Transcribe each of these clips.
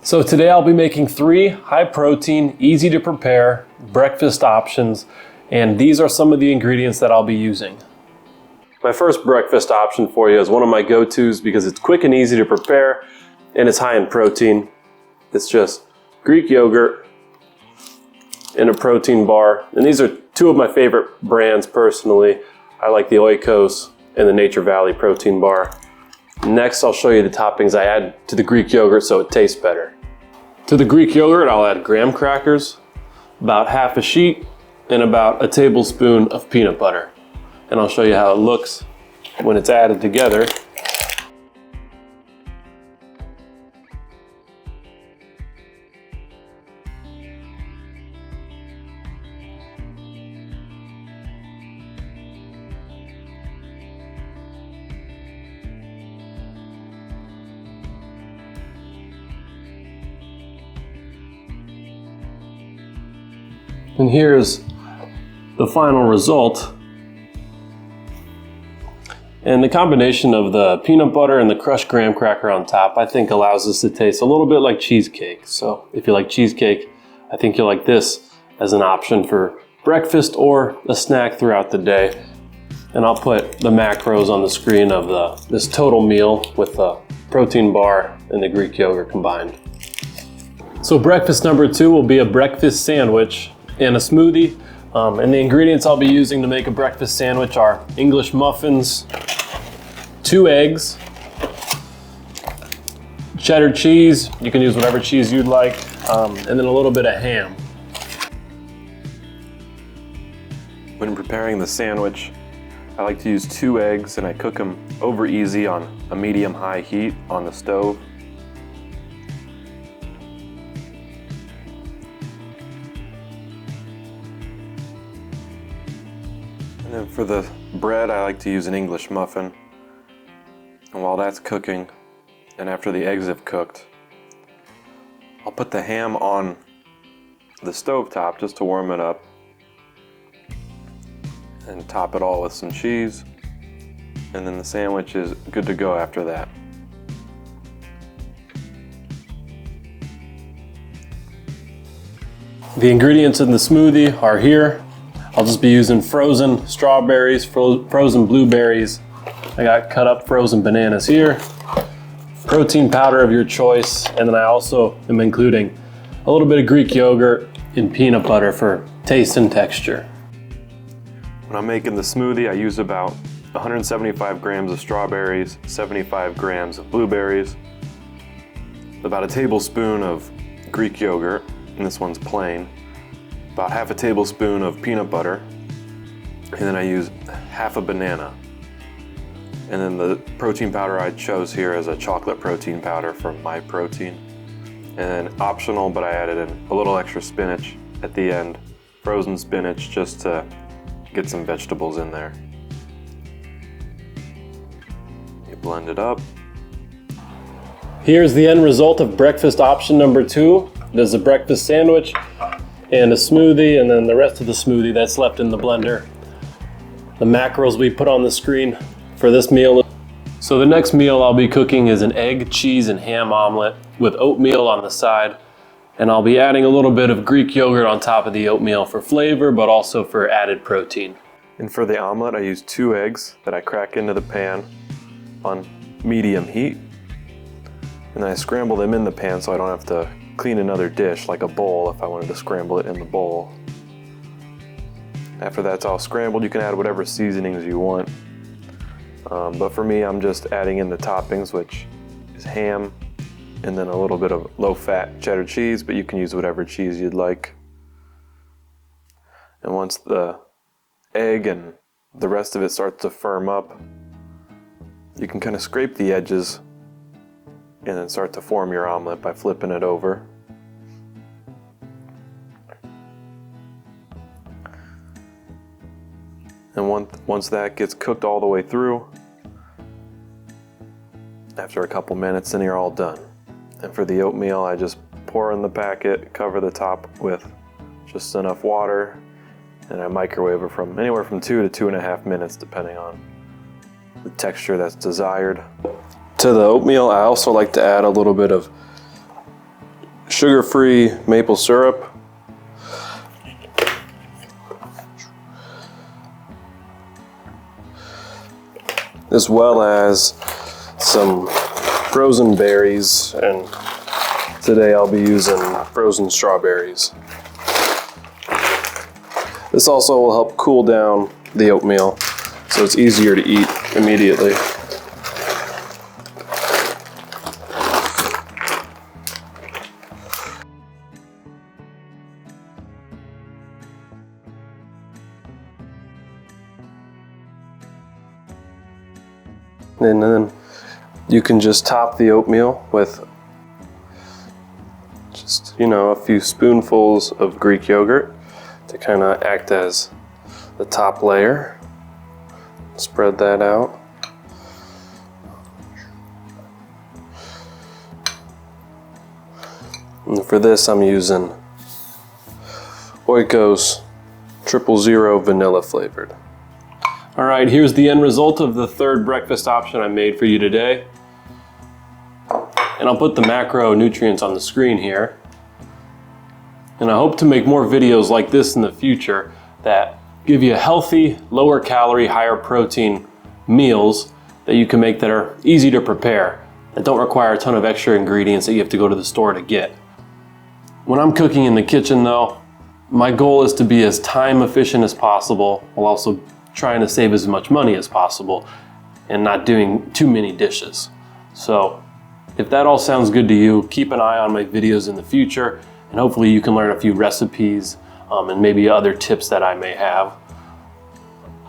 So today I'll be making 3 high protein, easy to prepare breakfast options, and these are some of the ingredients that I'll be using. My first breakfast option for you is one of my go-tos because it's quick and easy to prepare and it's high in protein. It's just Greek yogurt in a protein bar, and these are 2 of my favorite brands personally. I like the Oikos and the Nature Valley protein bar. Next, I'll show you the toppings I add to the Greek yogurt so it tastes better. To the Greek yogurt, I'll add graham crackers, about half a sheet, and about a tablespoon of peanut butter. And I'll show you how it looks when it's added together. And here's the final result. And the combination of the peanut butter and the crushed graham cracker on top, I think allows this to taste a little bit like cheesecake. So if you like cheesecake, I think you'll like this as an option for breakfast or a snack throughout the day. And I'll put the macros on the screen of this total meal with the protein bar and the Greek yogurt combined. So breakfast number 2 will be a breakfast sandwich and a smoothie. And the ingredients I'll be using to make a breakfast sandwich are English muffins, 2 eggs, cheddar cheese, you can use whatever cheese you'd like, and then a little bit of ham. When preparing the sandwich, I like to use 2 eggs and I cook them over easy on a medium-high heat on the stove. And then for the bread, I like to use an English muffin. And while that's cooking, and after the eggs have cooked, I'll put the ham on the stovetop just to warm it up. And top it all with some cheese. And then the sandwich is good to go after that. The ingredients in the smoothie are here. I'll just be using frozen strawberries, frozen blueberries. I got cut up frozen bananas here. Protein powder of your choice. And then I also am including a little bit of Greek yogurt and peanut butter for taste and texture. When I'm making the smoothie, I use about 175 grams of strawberries, 75 grams of blueberries, about a tablespoon of Greek yogurt, and this one's plain, about half a tablespoon of peanut butter, and then I use half a banana. And then the protein powder I chose here is a chocolate protein powder from My Protein. And then optional, but I added in a little extra spinach at the end, frozen spinach, just to get some vegetables in there. You blend it up. Here's the end result of breakfast option number 2. There's a breakfast sandwich and a smoothie, and then the rest of the smoothie that's left in the blender. The macros we put on the screen for this meal. So the next meal I'll be cooking is an egg, cheese, and ham omelet with oatmeal on the side. And I'll be adding a little bit of Greek yogurt on top of the oatmeal for flavor, but also for added protein. And for the omelet, I use 2 eggs that I crack into the pan on medium heat. And then I scramble them in the pan so I don't have to clean another dish like a bowl if I wanted to scramble it in the bowl. After that's all scrambled, you can add whatever seasonings you want. But for me, I'm just adding in the toppings, which is ham, and then a little bit of low-fat cheddar cheese, but you can use whatever cheese you'd like. And once the egg and the rest of it starts to firm up, you can kind of scrape the edges and then start to form your omelet by flipping it over. And once that gets cooked all the way through, after a couple minutes, then you're all done. And for the oatmeal, I just pour in the packet, cover the top with just enough water, and I microwave it from anywhere from 2 to 2.5 minutes, depending on the texture that's desired. To the oatmeal, I also like to add a little bit of sugar-free maple syrup. As well as some frozen berries, and today I'll be using frozen strawberries. This also will help cool down the oatmeal so it's easier to eat immediately. And then you can just top the oatmeal with just, a few spoonfuls of Greek yogurt to kind of act as the top layer. Spread that out. And for this, I'm using Oikos 000 vanilla flavored. All right, here's the end result of the third breakfast option I made for you today. And I'll put the macronutrients on the screen here. And I hope to make more videos like this in the future that give you healthy, lower calorie, higher protein meals that you can make that are easy to prepare, that don't require a ton of extra ingredients that you have to go to the store to get. When I'm cooking in the kitchen though, my goal is to be as time efficient as possible while also trying to save as much money as possible and not doing too many dishes. So if that all sounds good to you, keep an eye on my videos in the future, and hopefully you can learn a few recipes and maybe other tips that I may have.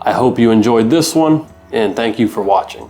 I hope you enjoyed this one, and thank you for watching.